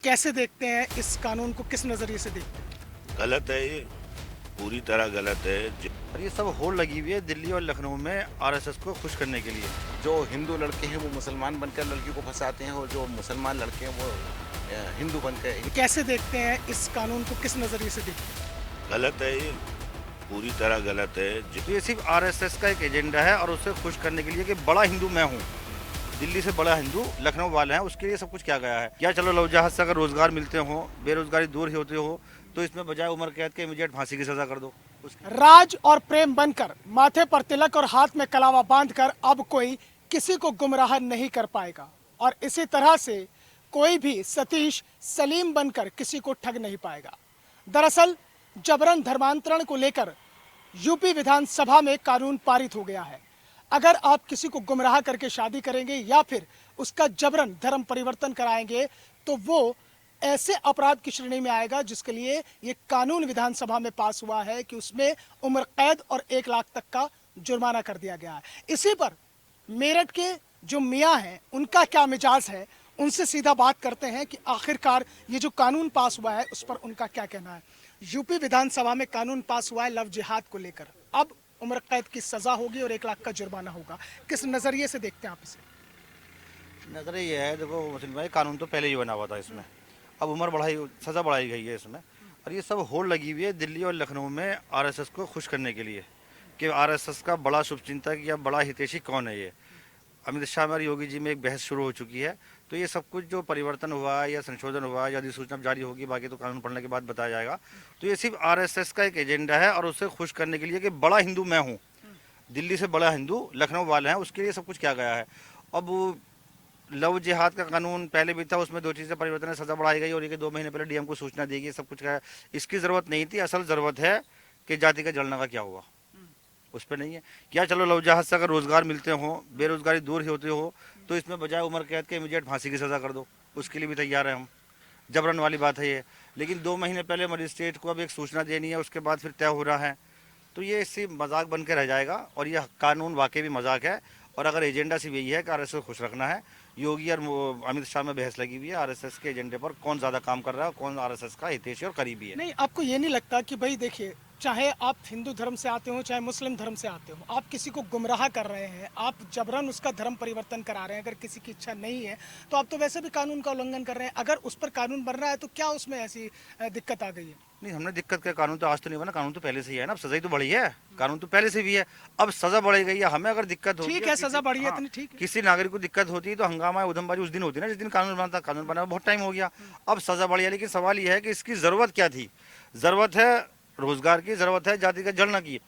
कैसे देखते हैं इस कानून को, किस नजरिए से देखते हैं? गलत है ये, पूरी तरह गलत है। और ये सब होड़ लगी हुई है दिल्ली और लखनऊ में आरएसएस को खुश करने के लिए। जो हिंदू लड़के हैं वो मुसलमान बनकर लड़की को फंसाते हैं और जो मुसलमान लड़के हैं वो हिंदू बनकर। कैसे देखते हैं इस कानून को, किस नजरिए से देखते हैं? गलत है ये, पूरी तरह गलत है। तो ये सिर्फ आरएसएस का एक एजेंडा है और उसे खुश करने के लिए कि बड़ा हिंदू मैं हूँ, दिल्ली से बड़ा हिंदू लखनऊ वाले हैं, उसके लिए सब कुछ किया गया है। क्या चलो लव जहाज से अगर रोजगार मिलते हो, बेरोजगारी दूर होते हो, तो इसमें बजाय उम्र कैद के इमीडिएट फांसी की सजा कर दो। राज और प्रेम बनकर, माथे पर तिलक और हाथ में कलावा बांधकर अब कोई किसी को गुमराह नहीं कर पाएगा और इसी तरह से कोई भी सतीश सलीम बनकर किसी को ठग नहीं पाएगा। दरअसल जबरन धर्मांतरण को लेकर यूपी विधानसभा में कानून पारित हो गया है। अगर आप किसी को गुमराह करके शादी करेंगे या फिर उसका जबरन धर्म परिवर्तन कराएंगे तो वो ऐसे अपराध की श्रेणी में आएगा जिसके लिए ये कानून विधानसभा में पास हुआ है कि उसमें उम्र कैद और 1 लाख तक का जुर्माना कर दिया गया है। इसी पर मेरठ के जो मियाँ हैं उनका क्या मिजाज है, उनसे सीधा बात करते हैं कि आखिरकार ये जो कानून पास हुआ है उस पर उनका क्या कहना है। यूपी विधानसभा में कानून पास हुआ है लव जिहाद को लेकर, अब उम्र कैद की सजा होगी और 1 लाख का जुर्माना होगा। किस नजरिए से देखते हैं आप इसे? नजरिए ये है, देखो मुस्लिम भाई, कानून तो पहले ही बना हुआ था, इसमें अब उम्र बढ़ाई, सजा बढ़ाई गई है इसमें। और ये सब होड़ लगी हुई है दिल्ली और लखनऊ में आरएसएस को खुश करने के लिए कि आरएसएस का बड़ा शुभचिंतक या बड़ा हितैषी कौन है। ये अमित शाह और योगी जी में एक बहस शुरू हो चुकी है। तो ये सब कुछ जो परिवर्तन हुआ या संशोधन हुआ या अधिसूचना जारी होगी, बाकी तो कानून पढ़ने के बाद बताया जाएगा। तो ये सिर्फ आरएसएस का एक एजेंडा है और उसे खुश करने के लिए कि बड़ा हिंदू मैं हूँ, दिल्ली से बड़ा हिंदू लखनऊ वाले हैं, उसके लिए सब कुछ किया गया है। अब लव जिहाद का कानून पहले भी था, उसमें 2 चीज़ें परिवर्तन है, सजा बढ़ाई गई और ये 2 महीने पहले डीएम को सूचना दी गई, सब कुछ का। इसकी ज़रूरत नहीं थी। असल ज़रूरत है कि जाति का जलने का क्या हुआ, उस पर नहीं है। क्या चलो लव जहाज से अगर रोजगार मिलते हो, बेरोजगारी दूर होते हो, तो इसमें बजाय उम्र कैद के इमीडिएट फांसी की सजा कर दो, उसके लिए भी तैयार है हम। जबरन वाली बात है ये। लेकिन 2 महीने पहले मजिस्ट्रेट को अब एक सूचना देनी है, उसके बाद फिर तय हो रहा है, तो ये इसी मजाक बन के रह जाएगा। और ये कानून वाकई भी मजाक है। और अगर एजेंडा सिर्फ यही है कि आरएसएस को खुश रखना है, योगी और अमित शाह में बहस लगी हुई है आरएसएस के एजेंडे पर, कौन ज़्यादा काम कर रहा है, कौन आरएसएस का हितैषी और करीबी है। नहीं, आपको ये नहीं लगता कि भाई देखिए, चाहे आप हिंदू धर्म से आते हो चाहे मुस्लिम धर्म से आते हो, आप किसी को गुमराह कर रहे हैं, आप जबरन उसका धर्म परिवर्तन करा रहे हैं। अगर किसी की इच्छा नहीं है तो आप तो वैसे भी कानून का उल्लंघन कर रहे हैं। अगर उस पर कानून बन रहा है तो क्या उसमें ऐसी दिक्कत आ गई है? नहीं, हमने दिक्कत क्या, कानून तो आज तो नहीं बना, कानून तो पहले से ही है ना। अब सजा ही तो बढ़ी है, कानून तो पहले से भी है, अब सजा बढ़ी गई है। हमें अगर दिक्कत होती ठीक है, सजा बढ़ी है, इतनी ठीक है। किसी नागरिक को दिक्कत होती है तो हंगामा उधमबाजी उस दिन होती है ना जिस दिन कानून बना था। कानून बना बहुत टाइम हो गया, अब सजा बढ़ी है। लेकिन सवाल यह है कि इसकी जरूरत क्या थी। जरूरत है रोजगार की, जरूरत है जाति का जलना की।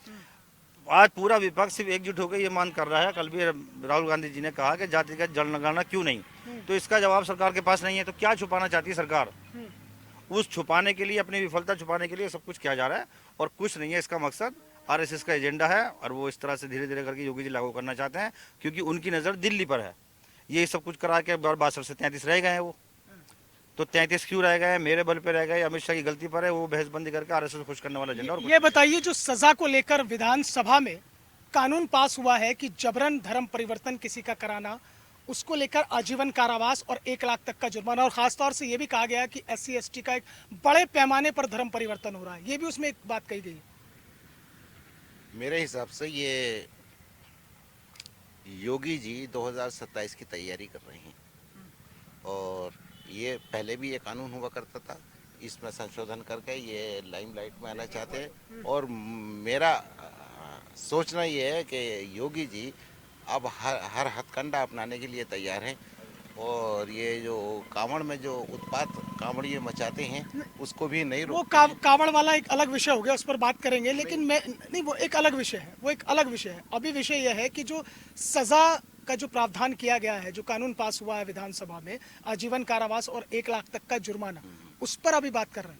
आज पूरा विपक्ष सिर्फ एकजुट होकर ये मान कर रहा है, कल भी राहुल गांधी जी ने कहा कि जाति का जल लगाना क्यों नहीं, तो इसका जवाब सरकार के पास नहीं है। तो क्या छुपाना चाहती है सरकार? उस छुपाने के लिए, अपनी विफलता छुपाने के लिए सब कुछ किया जा रहा है और कुछ नहीं है इसका मकसद। आरएसएस का एजेंडा है और वो इस तरह से धीरे धीरे करके योगी जी लागू करना चाहते हैं, क्योंकि उनकी नज़र दिल्ली पर है। ये सब कुछ करा के 62 से 33 रह गए हैं वो, तो 33 क्यों रह गए? मेरे बल पे रह गए, अमित शाह की गलती पर है। वो बहसबंदी करके आरएसएस को खुश करने वाला एजेंडा। और ये बताइए, जो सजा को लेकर विधानसभा में कानून पास हुआ है कि जबरन धर्म परिवर्तन किसी का कराना, उसको लेकर आजीवन कारावास और 1 लाख तक का जुर्माना, और खासतौर से ये भी कहा गया कि SC ST का एक बड़े पैमाने पर धर्म परिवर्तन हो रहा है, ये भी उसमें एक बात कही गई है। मेरे हिसाब से ये योगी जी 2027 की तैयारी कर रहे हैं और ये पहले भी ये कानून हुआ करता था, इसमें संशोधन करके ये लाइमलाइट में आना चाहते हैं। और मेरा सोचना ये है कि योगी जी अब हर हथकंडा अपनाने के लिए तैयार हैं और ये जो कांवड़ में जो उत्पात कांवड़िए मचाते हैं उसको भी नहीं वो रोक। कांवड़ वाला एक अलग विषय हो गया, उस पर बात करेंगे। लेकिन मैं नहीं, वो एक अलग विषय है, वो एक अलग विषय है। अभी विषय यह है कि जो सजा का जो प्रावधान किया गया है, जो कानून पास हुआ है विधानसभा में, आजीवन कारावास और 1 लाख तक का जुर्माना, उस पर अभी बात कर रहे हैं।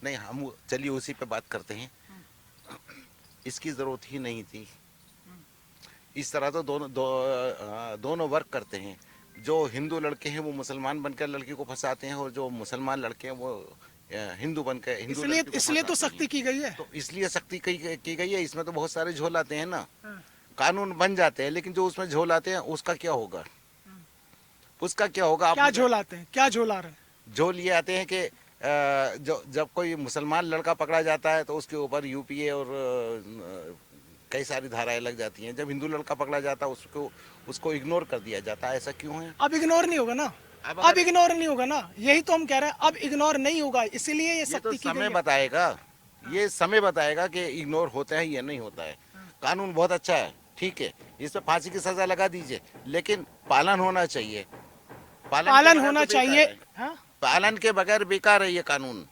नहीं, हम चलिए उसी पे बात करते हैं। इसकी जरूरत ही नहीं थी। इस तरह तो दोनों वर्क करते हैं। जो हिंदू लड़के हैं वो मुसलमान बनकर लड़की को फंसाते हैं और जो मुसलमान लड़के हैं वो हिंदू बनकर हिंदू इसलिए तो सख्ती की गई है। तो इसलिए सख्ती की गई है। इसमें तो बहुत सारे झोल आते हैं ना, कानून बन जाते हैं लेकिन जो उसमें झोल आते हैं उसका क्या होगा, उसका क्या होगा? क्या झोल आते हैं, क्या झोल आ रहे हैं? जो लिए आते हैं कि जो जब कोई मुसलमान लड़का पकड़ा जाता है तो उसके ऊपर यूपीए और कई सारी धाराएं लग जाती हैं। जब हिंदू लड़का पकड़ा जाता है उसको इग्नोर कर दिया जाता है। ऐसा क्यों है? अब इग्नोर नहीं होगा ना, अब अब इग्नोर नहीं होगा ना, यही तो हम कह रहे हैं, अब इग्नोर नहीं होगा, इसीलिए ये ये तो सख्ती की गई समय है। बताएगा, ये समय बताएगा कि इग्नोर होता है या नहीं होता है। कानून बहुत अच्छा है, ठीक है, इसमें फांसी की सजा लगा दीजिए, लेकिन पालन होना चाहिए। पालन के बगैर होना तो बेकार चाहिए। है। हाँ पालन के बगैर बेकार है ये कानून।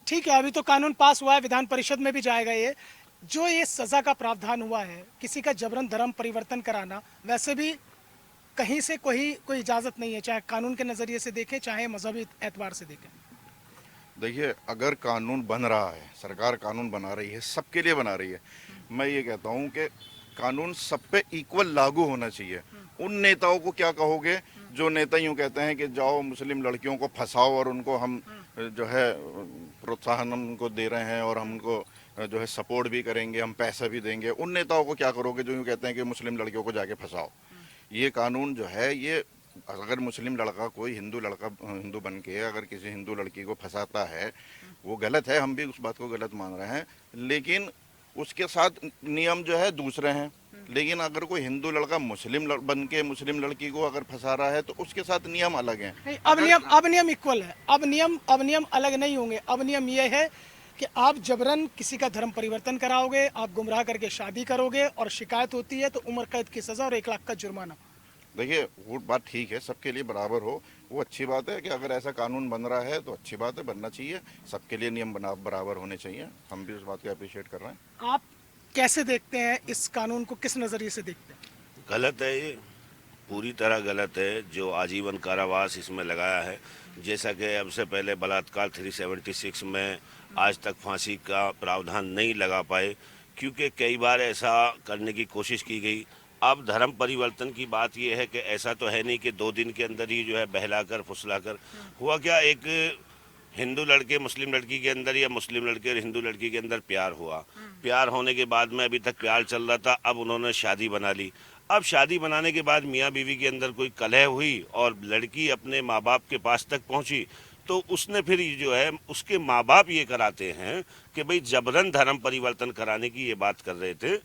ठीक है, अभी तो कानून पास हुआ है, विधान परिषद में भी जाएगा ये। जो ये सजा का प्रावधान हुआ है, किसी का जबरन धर्म परिवर्तन कराना, वैसे भी कहीं से कोई इजाजत नहीं है, चाहे कानून के नजरिए से देखें चाहे मजहबी एतबार से देखें। देखिए, अगर कानून बन रहा है, सरकार कानून बना रही है, सबके लिए बना रही है, मैं ये कहता हूँ कि कानून सब पे इक्वल लागू होना चाहिए। उन नेताओं को क्या कहोगे जो नेता यूँ कहते हैं कि जाओ मुस्लिम लड़कियों को फंसाओ और उनको हम जो है प्रोत्साहन उनको दे रहे हैं और हम उनको जो है सपोर्ट भी करेंगे, हम पैसा भी देंगे। उन नेताओं को क्या करोगे जो यूँ कहते हैं कि मुस्लिम लड़कियों को जाके फंसाओ? ये कानून जो है, ये अगर मुस्लिम लड़का कोई हिंदू लड़का हिंदू बन के अगर किसी हिंदू लड़की को फंसाता है, वो गलत है, हम भी उस बात को गलत मान रहे हैं, लेकिन उसके साथ नियम जो है दूसरे हैं। लेकिन अगर कोई हिंदू लड़का बन के मुस्लिम लड़की को अगर फंसा रहा है तो उसके साथ नियम अलग हैं। नहीं, अब नियम इक्वल है, अब नियम अलग नहीं होंगे। अब नियम ये है कि आप जबरन किसी का धर्म परिवर्तन कराओगे, आप गुमराह करके शादी करोगे और शिकायत होती है तो उम्र कैद की सजा और 1 लाख का जुर्माना। देखिए, वो बात ठीक है, सबके लिए बराबर हो, वो अच्छी बात है कि अगर ऐसा कानून बन रहा है तो अच्छी बात है, बनना चाहिए। सबके लिए नियम बराबर होने चाहिए, हम भी उस बात को अप्रिशिएट कर रहे हैं। आप कैसे देखते हैं इस कानून को, किस नजरिए से देखते हैं? गलत है ये, पूरी तरह गलत है जो आजीवन कारावास इसमें लगाया है। जैसा कि अब से पहले बलात्कार 376 में आज तक फांसी का प्रावधान नहीं लगा पाए, क्योंकि कई बार ऐसा करने की कोशिश की गई। अब धर्म परिवर्तन की बात यह है कि ऐसा तो है नहीं कि 2 दिन के अंदर ही जो है बहलाकर फुसलाकर हुआ। क्या एक हिंदू लड़के मुस्लिम लड़की के अंदर या मुस्लिम लड़के और हिंदू लड़की के अंदर प्यार हुआ, प्यार होने के बाद में अभी तक प्यार चल रहा था, अब उन्होंने शादी बना ली। अब शादी बनाने के बाद मियाँ बीवी के अंदर कोई कलह हुई और लड़की अपने माँ बाप के पास तक पहुँची, तो उसने फिर जो है उसके माँ बाप ये कराते हैं कि भाई जबरन धर्म परिवर्तन कराने की ये बात कर रहे थे,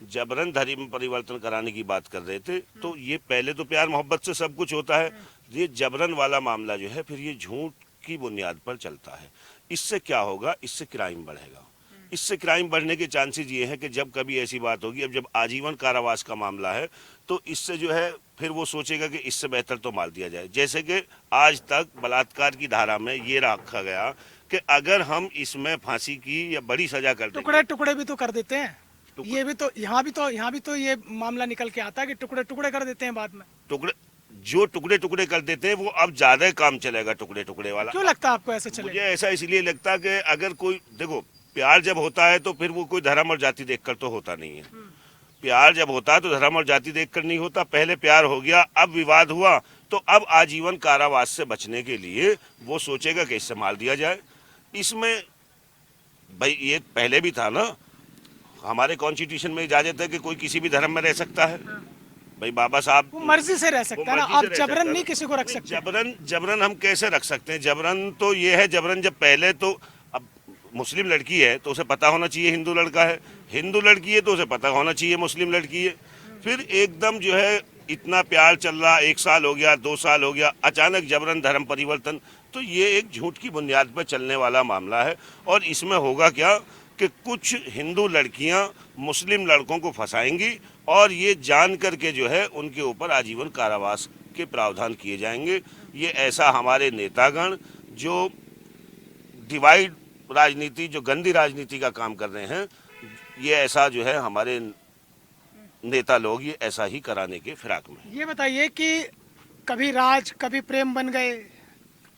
जबरन धर्म परिवर्तन कराने की बात कर रहे थे। तो ये पहले तो प्यार मोहब्बत से सब कुछ होता है, ये जबरन वाला मामला जो है फिर ये झूठ की बुनियाद पर चलता है। इससे क्या होगा, इससे क्राइम बढ़ेगा। इससे क्राइम बढ़ने के चांसेस ये हैं कि जब कभी ऐसी बात होगी, अब जब आजीवन कारावास का मामला है तो इससे जो है फिर वो सोचेगा कि इससे बेहतर तो मार दिया जाए। जैसे कि आज तक बलात्कार की धारा में ये रखा गया कि अगर हम इसमें फांसी की या बड़ी सजा कर देंगे, टुकड़े टुकड़े भी तो कर देते हैं। ये भी तो यहाँ भी तो ये मामला निकल के आता है कि टुकड़े टुकड़े कर देते हैं बाद में। टुकड़े टुकड़े कर देते हैं वो अब ज्यादा काम चलेगा टुकड़े टुकड़े वाला। क्यों लगता है आपको ऐसे चलेगा? मुझे ऐसा इसलिए लगता है कि अगर कोई देखो, प्यार जब होता है तो फिर वो कोई धर्म और जाति देखकर तो होता नहीं है। प्यार जब होता है तो धर्म और जाति देखकर नहीं होता। पहले प्यार हो गया, अब विवाद हुआ, तो अब आजीवन कारावास से बचने के लिए वो सोचेगा कि इससे मार दिया जाए। इसमें भाई ये पहले भी था ना, हमारे कॉन्स्टिट्यूशन में इजाजत है कि कोई किसी भी धर्म में रह सकता है। भाई बाबा साहब वो मर्जी से रह सकता है ना, आप जबरन नहीं किसी को रख सकते। जबरन हम कैसे रख सकते हैं? जबरन तो ये है, जबरन जब पहले तो अब मुस्लिम लड़की है तो उसे पता होना चाहिए हिंदू लड़का है, हिंदू लड़की है तो उसे पता होना चाहिए मुस्लिम लड़की है। फिर एकदम जो है इतना प्यार चल रहा, 1 साल हो गया, 2 साल हो गया, अचानक जबरन धर्म परिवर्तन, तो ये एक झूठ की बुनियाद पर चलने वाला मामला है। और इसमें होगा क्या कि कुछ हिंदू लड़कियां मुस्लिम लड़कों को फंसाएंगी और ये जान करके जो है उनके ऊपर आजीवन कारावास के प्रावधान किए जाएंगे। ये ऐसा हमारे नेतागण जो डिवाइड राजनीति, जो गंदी राजनीति का काम कर रहे हैं, ये ऐसा जो है हमारे नेता लोग ये ऐसा ही कराने के फिराक में। ये बताइए कि कभी राज कभी प्रेम बन गए,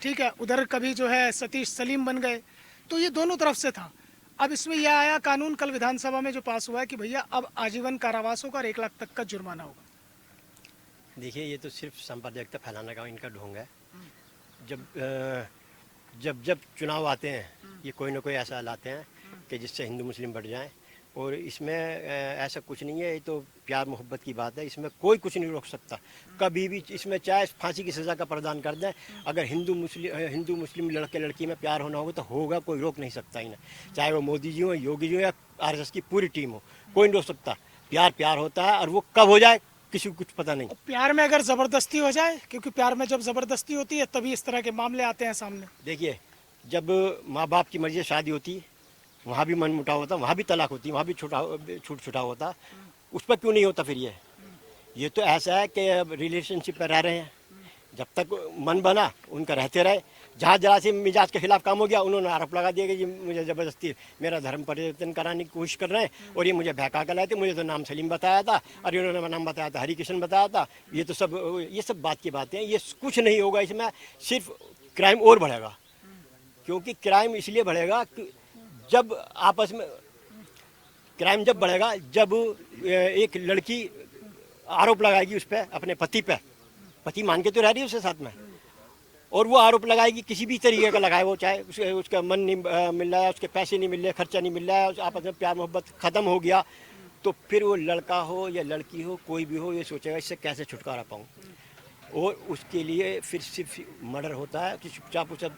ठीक है, उधर कभी जो है सतीश सलीम बन गए, तो ये दोनों तरफ से था। अब इसमें यह आया कानून कल विधानसभा में जो पास हुआ है कि भैया अब आजीवन कारावास होगा और 1 लाख तक का जुर्माना होगा। देखिए, ये तो सिर्फ सांप्रदायिकता फैलाने का इनका ढोंग है। जब चुनाव आते हैं, ये कोई ना कोई ऐसा लाते हैं कि जिससे हिंदू मुस्लिम बढ़ जाएं, और इसमें ऐसा कुछ नहीं है, ये तो प्यार मोहब्बत की बात है, इसमें कोई कुछ नहीं रोक सकता कभी भी। इसमें चाहे फांसी की सज़ा का प्रावधान कर दें, अगर हिंदू मुस्लिम लड़के लड़की में प्यार होना होगा तो होगा, कोई रोक नहीं सकता इन्हें। चाहे वो मोदी जी हो, योगी जी हो या आरएसएस की पूरी टीम हो, कोई नहीं रोक सकता। प्यार प्यार होता है और वो कब हो जाए किसी को कुछ पता नहीं। प्यार में अगर जबरदस्ती हो जाए, क्योंकि प्यार में जब जबरदस्ती होती है तभी इस तरह के मामले आते हैं सामने। देखिए, जब माँ बाप की मर्जी से शादी होती है वहाँ भी मन मुटाव होता, वहाँ भी तलाक होती है, वहाँ भी छूट छुटाव होता, उस पर क्यों नहीं होता फिर? ये तो ऐसा है कि अब रिलेशनशिप पर रह रहे हैं, जब तक मन बना उनका रहते रहे। जहाँ जरा से मिजाज के खिलाफ काम हो गया, उन्होंने आरोप लगा दिया कि ये मुझे ज़बरदस्ती मेरा धर्म परिवर्तन कराने की कोशिश कर रहे हैं और ये मुझे बहका कर लाए थे। मुझे तो नाम सलीम बताया था और इन्होंने नाम बताया था हरि कृष्ण बताया था। ये तो ये सब बात की बातें हैं, ये कुछ नहीं होगा इसमें, सिर्फ क्राइम और बढ़ेगा। क्योंकि क्राइम इसलिए बढ़ेगा कि जब आपस में क्राइम जब बढ़ेगा, जब एक लड़की आरोप लगाएगी उस पर, अपने पति मान के तो रह रही है उसके साथ में, और वो आरोप लगाएगी किसी भी तरीके का लगाए, वो चाहे उसका मन नहीं मिल रहा है, उसके पैसे नहीं मिल रहे, खर्चा नहीं मिल रहा है, आपस में प्यार मोहब्बत ख़त्म हो गया, तो फिर वो लड़का हो या लड़की हो, कोई भी हो, ये सोचेगा इससे कैसे छुटकारा पाऊँ। और उसके लिए फिर सिर्फ मर्डर होता है कि चुपचाप उसे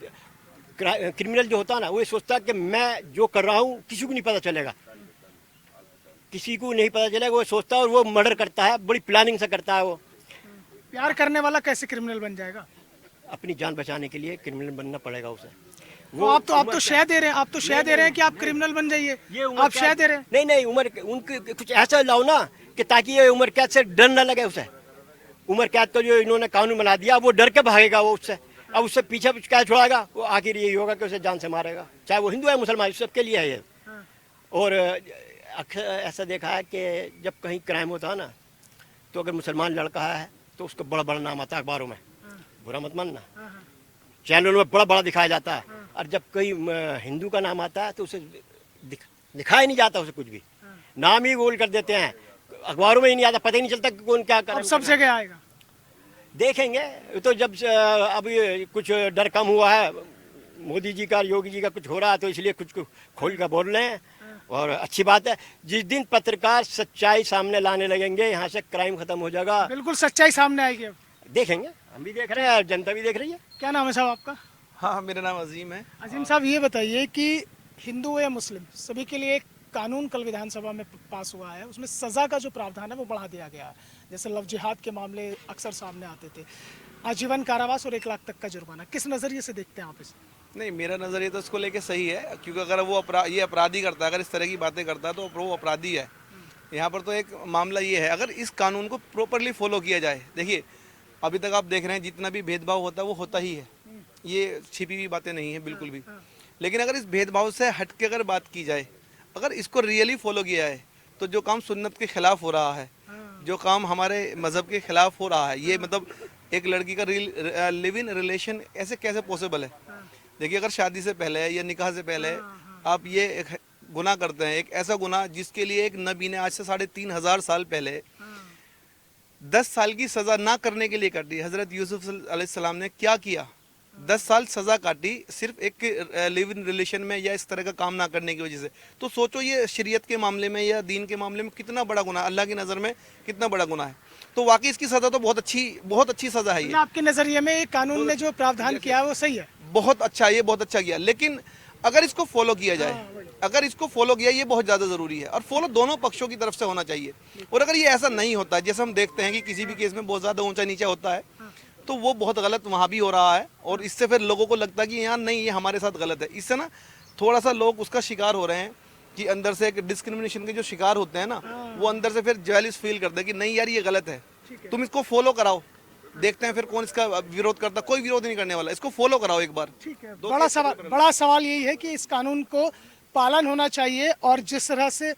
क्रिमिनल जो होता है ना, वो ये सोचता है कि मैं जो कर रहा हूँ किसी को नहीं पता चलेगा, किसी को नहीं पता चलेगा, वो सोचता है और वो मर्डर करता है, बड़ी प्लानिंग से करता है। वो प्यार करने वाला कैसे क्रिमिनल बन जाएगा? अपनी जान बचाने के लिए क्रिमिनल बनना पड़ेगा उसे। वो आप तो शह दे रहे हैं, कि आप क्रिमिनल बन जाइए, आप शह दे रहे हैं। नहीं, उम्र उनके कुछ ऐसा लाओ ना कि ताकि ये उम्र कैद से डर ना लगे उसे। उम्र कैद का जो इन्होंने कानून बना दिया, वो डर के भागेगा वो उससे। अब उससे पीछे क्या छोड़ाएगा? वो आखिर यही होगा कि उसे जान से मारेगा, चाहे वो हिंदू है मुसलमान, सबके लिए है ये। और अक्सर ऐसा देखा है कि जब कहीं क्राइम होता है ना, तो अगर मुसलमान लड़का है तो उसको बड़ा बड़ा नाम आता है अखबारों में, बुरा मत मानना, चैनलों में बड़ा बड़ा दिखाया जाता है। और जब कहीं हिंदू का नाम आता है तो उसे दिखाया नहीं जाता, उसे कुछ भी नाम ही गोल कर देते हैं, अखबारों में ही नहीं आता, पता ही नहीं चलता कि कौन क्या कर। अब सब जगह आएगा, देखेंगे। तो जब अभी कुछ डर कम हुआ है, मोदी जी का, योगी जी का कुछ हो रहा है, तो इसलिए कुछ खोल कर बोल रहे हैं और अच्छी बात है। जिस दिन पत्रकार सच्चाई सामने लाने लगेंगे, यहाँ से क्राइम खत्म हो जाएगा। बिल्कुल सच्चाई सामने आएगी। अब देखेंगे, हम भी देख रहे हैं, जनता भी देख रही है। क्या नाम है साहब आपका? हाँ, मेरा नाम अजीम है। अजीम साहब, ये बताइए कि हिंदू हो या मुस्लिम, सभी के लिए एक कानून कल विधानसभा में पास हुआ है, उसमें सजा का जो प्रावधान है वो बढ़ा दिया गया है। जैसे लव जिहाद के मामले अक्सर सामने आते थे, आजीवन कारावास और 1 लाख तक का जुर्माना, किस नजरिए से देखते हैं आप इसे? नहीं, मेरा नज़रिया तो इसको लेके सही है, क्योंकि अगर वो ये अपराधी करता है, अगर इस तरह की बातें करता है तो वो अपराधी है। यहाँ पर तो एक मामला ये है, अगर इस कानून को प्रॉपरली फॉलो किया जाए। देखिए, अभी तक आप देख रहे हैं जितना भी भेदभाव होता है वो होता ही है, ये छिपी हुई बातें नहीं है बिल्कुल भी। लेकिन अगर इस भेदभाव से हट के अगर बात की जाए, अगर इसको रियली फॉलो किया है, तो जो काम सुन्नत के खिलाफ हो रहा है, जो काम हमारे मज़हब के खिलाफ हो रहा है, ये मतलब एक लड़की का लिव इन रिलेशन ऐसे कैसे पॉसिबल है? देखिए, अगर शादी से पहले या निकाह से पहले आप ये एक गुनाह करते हैं, एक ऐसा गुनाह जिसके लिए एक नबी ने आज से 3500 साल पहले 10 साल की सज़ा ना करने के लिए काटी। हज़रत यूसुफ अलैहिस्सलाम ने क्या किया? 10 साल सज़ा काटी सिर्फ एक लिव इन रिलेशन में या इस तरह का काम ना करने की वजह से। तो सोचो ये शरीयत के मामले में या दीन के मामले में कितना बड़ा गुनाह, अल्लाह की नज़र में कितना बड़ा गुनाह है। तो वाकई इसकी सज़ा तो बहुत अच्छी सज़ा है। ये आपके नजरिए में ये कानून ने जो प्रावधान किया है वो सही है? बहुत अच्छा, ये बहुत अच्छा किया। लेकिन अगर इसको फॉलो किया जाए, अगर इसको फॉलो किया, ये बहुत ज़्यादा ज़रूरी है, और फॉलो दोनों पक्षों की तरफ से होना चाहिए। और अगर ये ऐसा नहीं होता, जैसे हम देखते हैं कि किसी भी केस में बहुत ज़्यादा ऊंचा नीचा होता है, तो वो बहुत गलत वहाँ भी हो रहा है, और इससे फिर लोगों को लगता है कि यार नहीं, ये हमारे साथ गलत है। इससे ना थोड़ा सा लोग उसका शिकार हो रहे हैं कि अंदर से एक डिस्क्रिमिनेशन के जो शिकार होते हैं ना, वो अंदर से फिर जेलस फील करते हैं कि नहीं यार ये गलत है, तुम इसको फॉलो कराओ। देखते हैं फिर कौन इसका विरोध करता। कोई विरोध नहीं करने वाला, इसको फॉलो कराओ एक बार। ठीक है। बड़ा सवाल यही है कि इस कानून को पालन होना चाहिए, और जिस तरह से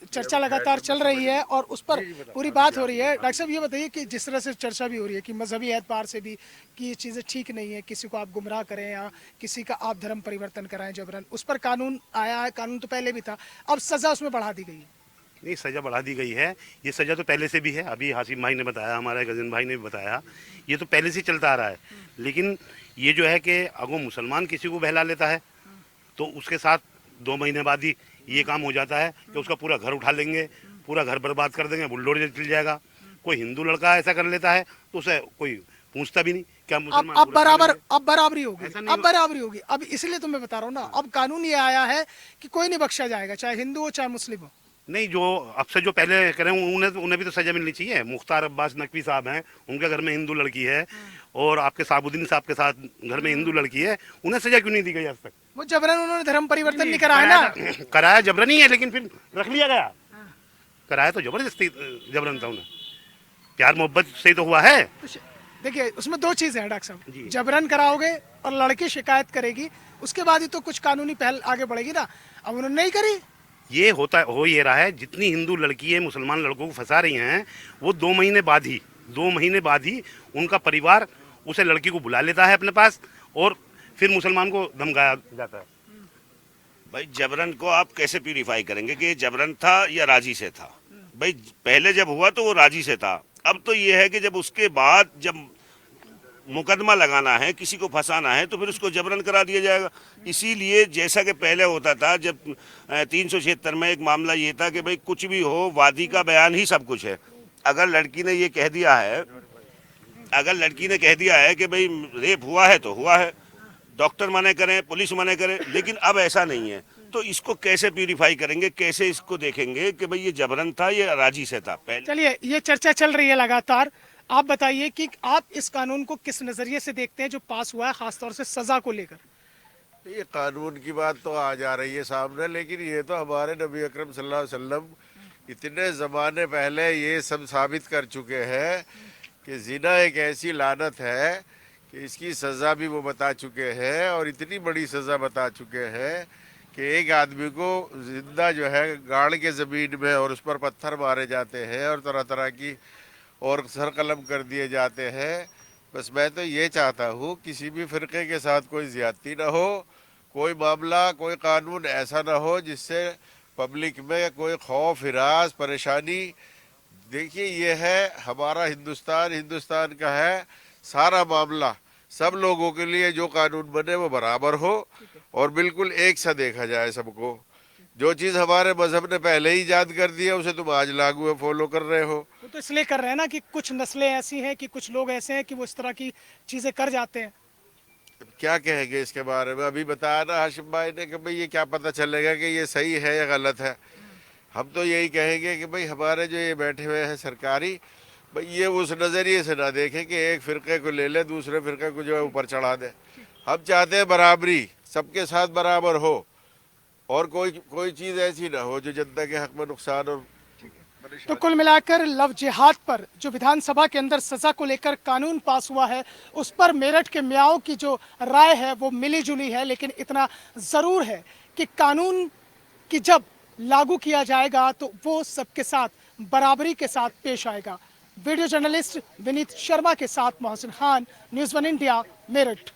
चर्चा लगातार चल रही है और उस पर पूरी बात हो रही है। डॉक्टर साहब, ये बताइए कि जिस तरह से चर्चा भी हो रही है कि मजहबी एतबार से भी कि ये चीज़ें ठीक नहीं है, किसी को आप गुमराह करें या किसी का आप धर्म परिवर्तन कराएं जबरन, उस पर कानून आया है, कानून तो पहले भी था, अब सज़ा उसमें बढ़ा दी गई है। नहीं, सज़ा बढ़ा दी गई है, ये सज़ा तो पहले से भी है। अभी हासिम भाई ने बताया, हमारे गजन भाई ने भी बताया, ये तो पहले से चलता आ रहा है। लेकिन ये जो है कि अगर मुसलमान किसी को बहला लेता है तो उसके साथ 2 महीने बाद ही ये काम हो जाता है कि उसका पूरा घर उठा लेंगे, पूरा घर बर्बाद कर देंगे, बुलडोजर चल जाएगा। कोई हिंदू लड़का ऐसा कर लेता है तो उसे कोई पूछता भी नहीं। क्या मुसलमान अब पूरा कर लेंगे? अब बराबरी होगी, ऐसा नहीं अब बराबरी होगी। अब इसलिए तो मैं बता रहा हूँ ना, अब कानून ये आया है कि कोई नहीं बख्शा जाएगा, चाहे हिंदू हो चाहे मुस्लिम हो। नहीं, जो अब से जो पहले करें उन्हें भी तो सजा मिलनी चाहिए। मुख्तार अब्बास नकवी साहब हैं, उनके घर में हिंदू लड़की है, और आपके साबुद्दीन साहब के साथ घर में हिंदू लड़की है, उन्हें सजा क्यों नहीं दी गई आज तक? वो जबरन उन्होंने धर्म परिवर्तन नहीं करा है ना। कराया जबरन ही है, लेकिन फिर रख लिया गया। कराया तो जबरदस्ती जबरन था, उन्हें प्यार मोहब्बत से ही तो हुआ है। देखिए, उसमें दो चीजें हैं डॉक्टर जी। साहब, जबरन कराओगे और लड़की शिकायत करेगी, उसके बाद ही तो कुछ कानूनी पहल आगे बढ़ेगी ना। अब उन्होंने नहीं करी। ये हो ये रहा है, जितनी हिंदू लड़की है मुसलमान लड़कों को फंसा रही हैं, वो 2 महीने बाद ही उनका परिवार उसे लड़की को बुला लेता है अपने पास, और फिर मुसलमान को धमकाया जाता है। भाई जबरन को आप कैसे प्यूरिफाई करेंगे कि ये जबरन था या राजी से था? भाई पहले जब हुआ तो वो राजी से था, अब तो ये है कि जब उसके बाद जब मुकदमा लगाना है, किसी को फंसाना है, तो फिर उसको जबरन करा दिया जाएगा। इसीलिए जैसा कि पहले होता था, जब 376 में एक मामला ये था कि भाई कुछ भी हो, वादी का बयान ही सब कुछ है। अगर लड़की ने ये कह दिया है कि भाई रेप हुआ है तो हुआ है, डॉक्टर मने करें, पुलिस मने करे, लेकिन अब ऐसा नहीं है। तो इसको कैसे प्यूरिफाई करेंगे, कैसे इसको देखेंगे कि भाई ये जबरन था, ये राजी से था? पहले चलिए, ये चर्चा चल रही है लगातार। आप बताइए कि आप इस कानून को किस नजरिए से देखते हैं जो पास हुआ है, खासतौर से सजा को लेकर? ये कानून की बात तो आ जा रही है सामने, लेकिन ये तो हमारे नबी अकरम सल्लल्लाहु अलैहि वसल्लम इतने ज़माने पहले ये सब साबित कर चुके हैं कि जिना एक ऐसी लानत है कि इसकी सज़ा भी वो बता चुके हैं, और इतनी बड़ी सज़ा बता चुके हैं कि एक आदमी को जिंदा जो है गाड़ के ज़मीन में और उस पर पत्थर मारे जाते हैं और तरह तरह की और सर कलम कर दिए जाते हैं। बस मैं तो ये चाहता हूँ किसी भी फ़िरक़े के साथ कोई ज़्यादती ना हो, कोई मामला, कोई कानून ऐसा ना हो जिससे पब्लिक में कोई खौफ, हिरास, परेशानी। देखिए, ये है हमारा हिंदुस्तान का है सारा मामला। सब लोगों के लिए जो कानून बने वो बराबर हो और बिल्कुल एक सा देखा जाए सबको। जो चीज़ हमारे मजहब ने पहले ही ईजाद कर दी है, उसे तुम आज लागू है, फॉलो कर रहे हो। वो तो इसलिए कर रहे हैं ना कि कुछ नस्लें ऐसी हैं कि कुछ लोग ऐसे हैं कि वो इस तरह की चीजें कर जाते हैं। क्या कहेंगे इसके बारे में? अभी बताया ना हाशिम भाई ने कि भाई ये क्या पता चलेगा कि ये सही है या गलत है। हम तो यही कहेंगे कि भाई हमारे जो ये बैठे हुए हैं सरकारी, भाई ये उस नज़रिए से ना देखें कि एक फ़िरक़े को ले ले, दूसरे फ़िरक़े को जो है ऊपर चढ़ा दे। हम चाहते हैं बराबरी, सबके साथ बराबर हो, और कोई चीज़ ऐसी ना हो जो जनता के हक़ में नुकसान और। तो कुल मिलाकर लव जिहाद पर जो विधानसभा के अंदर सजा को लेकर कानून पास हुआ है, उस पर मेरठ के मियाओं की जो राय है वो मिली जुली है, लेकिन इतना ज़रूर है कि कानून की जब लागू किया जाएगा तो वो सबके साथ बराबरी के साथ पेश आएगा। वीडियो जर्नलिस्ट विनीत शर्मा के साथ मोहसिन खान, न्यूज़ 1 इंडिया, मेरठ।